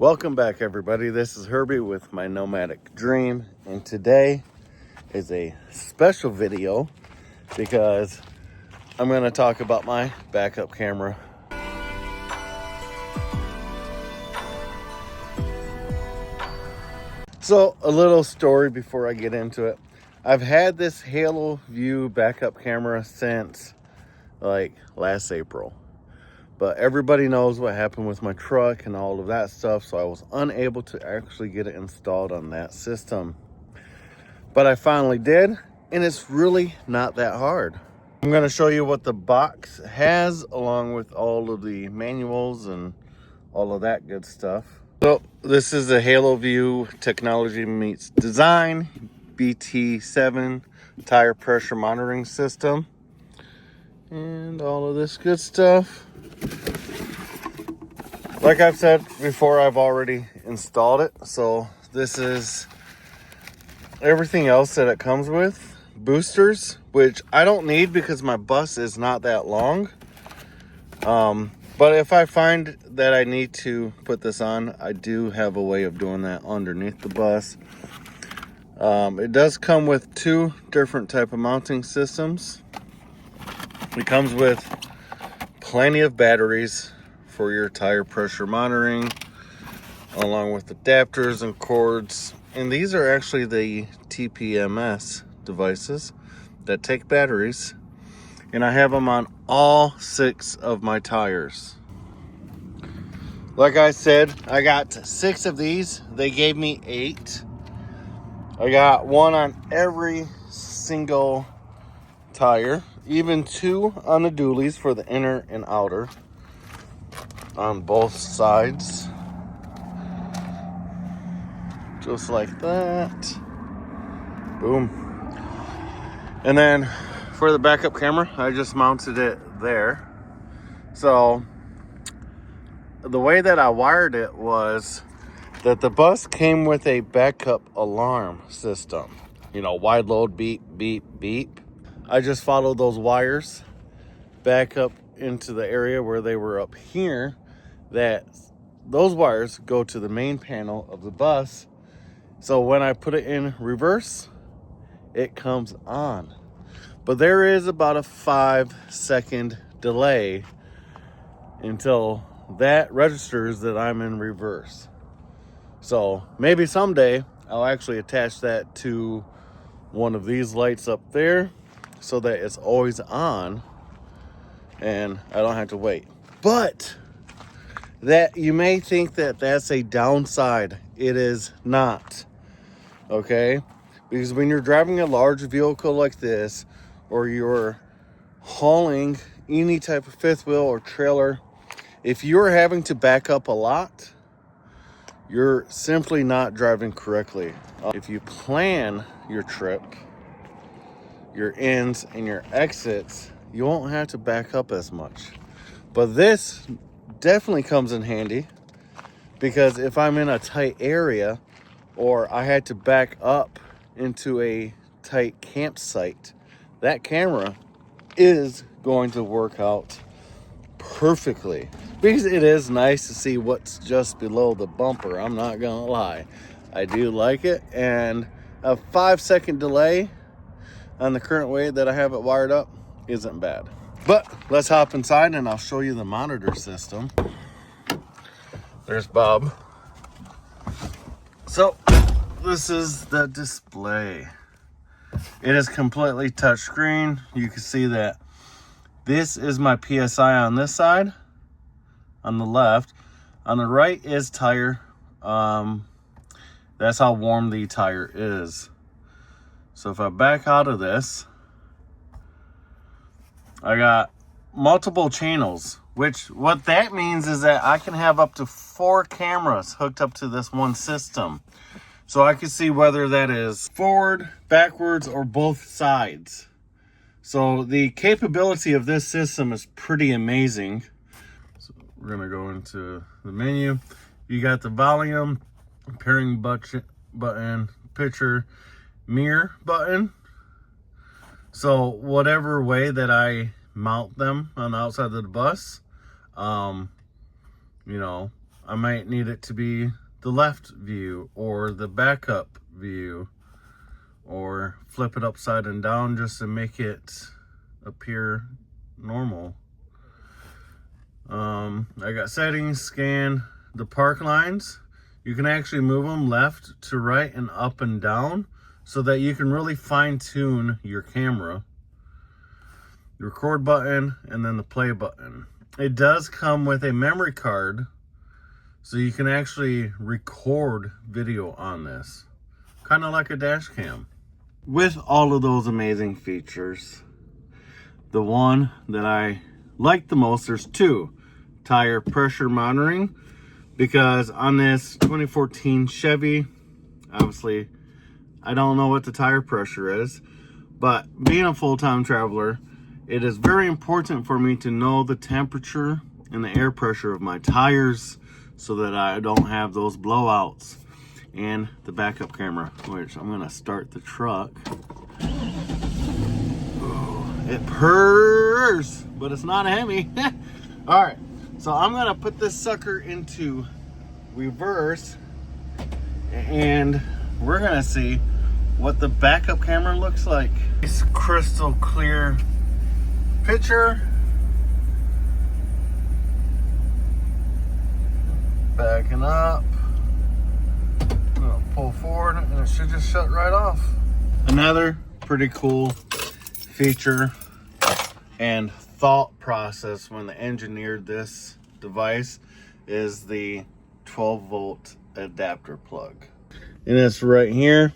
Welcome back, everybody. This is Herbie with my Nomadic Dream, and today is a special video because I'm going to talk about my backup camera. So, a little story before I get into it. I've had this Haloview backup camera since like last April. But everybody knows what happened with my truck and all of that stuff, so I was unable to actually get it installed on that system. But I finally did, and it's really not that hard. I'm going to show you what the box has, along with all of the manuals and all of that good stuff. So this is a Haloview Technology Meets Design BT7 tire pressure monitoring system. And all of this good stuff. Like I've said before, I've already installed it. So this is everything else that it comes with. Boosters, which I don't need because my bus is not that long. But if I find that I need to put this on, I do have a way of doing that underneath the bus. It does come with two different type of mounting systems. It comes with plenty of batteries for your tire pressure monitoring, along with adapters and cords. And these are actually the TPMS devices that take batteries. And I have them on all 6 of my tires. Like I said, I got 6 of these. They gave me 8. I got one on every single tire, even 2 on the dualies for the inner and outer on both sides, just like that. Boom. And then for the backup camera, I just mounted it there. So the way that I wired it was that the bus came with a backup alarm system, you know, wide load, beep beep beep. I just followed those wires back up into the area where they were up here, that those wires go to the main panel of the bus. So when I put it in reverse, it comes on. But there is about a 5-second delay until that registers that I'm in reverse. So maybe someday I'll actually attach that to one of these lights up there so that it's always on and I don't have to wait. But that you may think that that's a downside. It is not. Okay? Because when you're driving a large vehicle like this, or you're hauling any type of fifth wheel or trailer, if you're having to back up a lot, you're simply not driving correctly. If you plan your trip, your ins and your exits, you won't have to back up as much. But this definitely comes in handy, because if I'm in a tight area or I had to back up into a tight campsite, that camera is going to work out perfectly, because it is nice to see what's just below the bumper. I'm not gonna lie, I do like it. And a 5-second delay on the current way that I have it wired up isn't bad. But let's hop inside and I'll show you the monitor system. There's Bob. So this is the display. It is completely touchscreen. You can see that this is my PSI on this side, on the left. On the right is tire. That's how warm the tire is. So if I back out of this, I got multiple channels, which what that means is that I can have up to 4 cameras hooked up to this one system. So I can see whether that is forward, backwards, or both sides. So the capability of this system is pretty amazing. So we're gonna go into the menu. You got the volume, pairing button, picture, mirror button. So whatever way that I mount them on the outside of the bus, you know, I might need it to be the left view or the backup view, or flip it upside and down just to make it appear normal. I got settings, scan, the park lines. You can actually move them left to right and up and down so that you can really fine tune your camera. The record button and then the play button. It does come with a memory card, so you can actually record video on this, kind of like a dash cam. With all of those amazing features, the one that I like the most, there's two: tire pressure monitoring, because on this 2014 Chevy, obviously I don't know what the tire pressure is, but being a full-time traveler, it is very important for me to know the temperature and the air pressure of my tires so that I don't have those blowouts. And the backup camera, which I'm gonna start the truck. Ooh, it purrs, but it's not a Hemi. All right, so I'm gonna put this sucker into reverse and we're gonna see what the backup camera looks like. It's crystal clear picture. Backing up. I'm gonna pull forward and it should just shut right off. Another pretty cool feature and thought process when they engineered this device is the 12-volt adapter plug. And it's right here,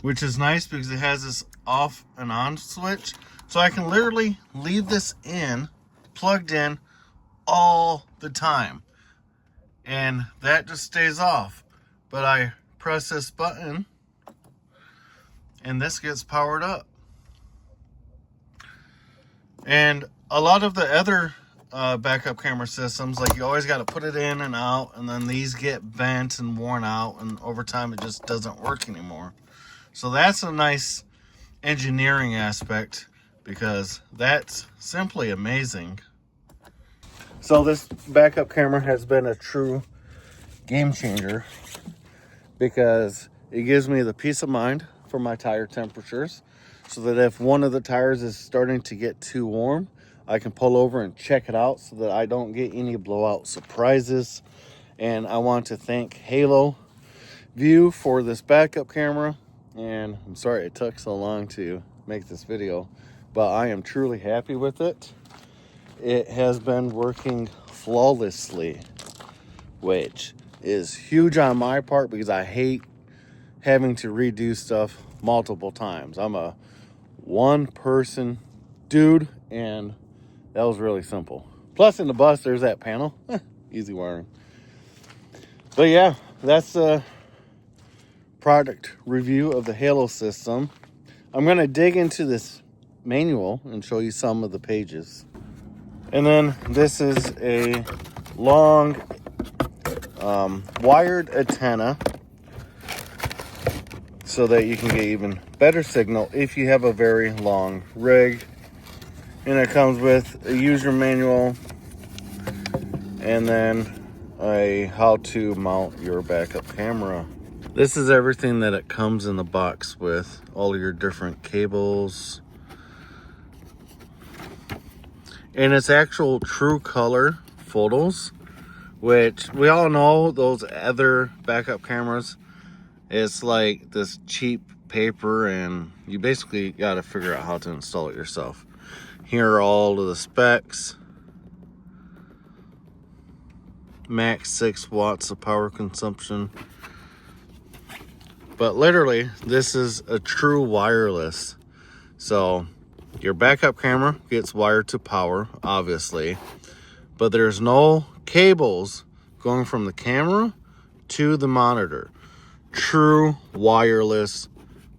which is nice because it has this off and on switch. So I can literally leave this in, plugged in all the time. And that just stays off. But I press this button and this gets powered up. And a lot of the other backup camera systems, like you always got to put it in and out, and then these get bent and worn out, and over time it just doesn't work anymore. So that's a nice engineering aspect, because that's simply amazing. So this backup camera has been a true game changer because it gives me the peace of mind for my tire temperatures, so that if one of the tires is starting to get too warm, I can pull over and check it out so that I don't get any blowout surprises. And I want to thank Haloview for this backup camera. And I'm sorry it took so long to make this video, but I am truly happy with it. It has been working flawlessly, which is huge on my part because I hate having to redo stuff multiple times. I'm a one-person dude, and that was really simple. Plus, in the bus, there's that panel. Easy wiring. But yeah, that's a product review of the Halo system. I'm going to dig into this manual and show you some of the pages. And then this is a long wired antenna so that you can get even better signal if you have a very long rig. And it comes with a user manual and then a how to mount your backup camera. This is everything that it comes in the box with, all your different cables. And it's actual true color photos, which we all know those other backup cameras, it's like this cheap paper and you basically got to figure out how to install it yourself. Here are all of the specs. Max 6 watts of power consumption. But literally, this is a true wireless. So your backup camera gets wired to power, obviously, but there's no cables going from the camera to the monitor. True wireless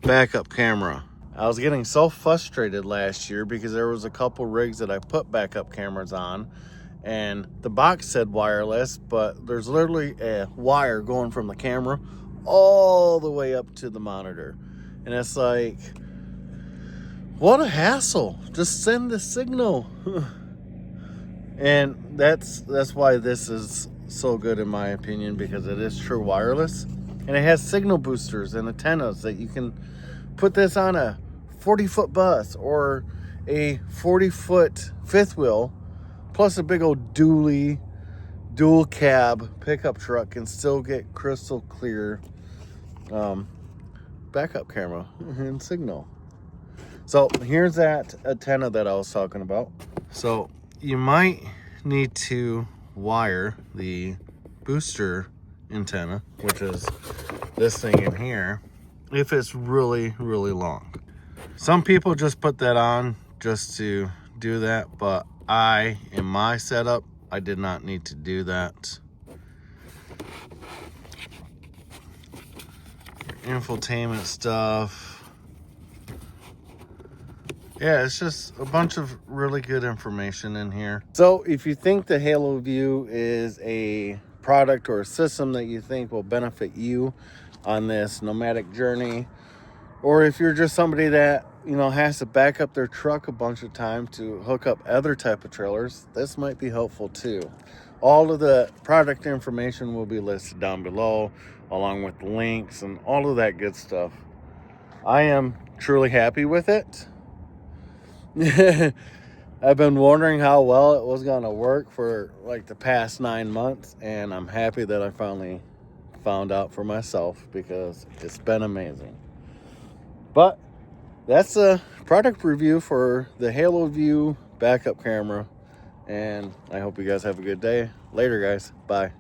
backup camera. I was getting so frustrated last year because there was a couple rigs that I put backup cameras on and the box said wireless, but there's literally a wire going from the camera all the way up to the monitor. And it's like, what a hassle. Just send the signal. And that's why this is so good in my opinion because it is true wireless, and it has signal boosters and antennas that you can put this on a 40-foot bus or a 40-foot fifth wheel, plus a big old dual cab pickup truck, and still get crystal clear backup camera and signal. So here's that antenna that I was talking about. So you might need to wire the booster antenna, which is this thing in here, if it's really long. Some people just put that on just to do that, but in my setup, I did not need to do that. Infotainment stuff. Yeah, it's just a bunch of really good information in here. So if you think the Haloview is a product or a system that you think will benefit you on this nomadic journey, or if you're just somebody that, you know, has to back up their truck a bunch of times to hook up other type of trailers, this might be helpful too. All of the product information will be listed down below, along with links and all of that good stuff. I am truly happy with it. I've been wondering how well it was going to work for like the past 9 months, and I'm happy that I finally found out for myself because it's been amazing. But that's a product review for the Haloview backup camera, and I hope you guys have a good day. Later, guys. Bye.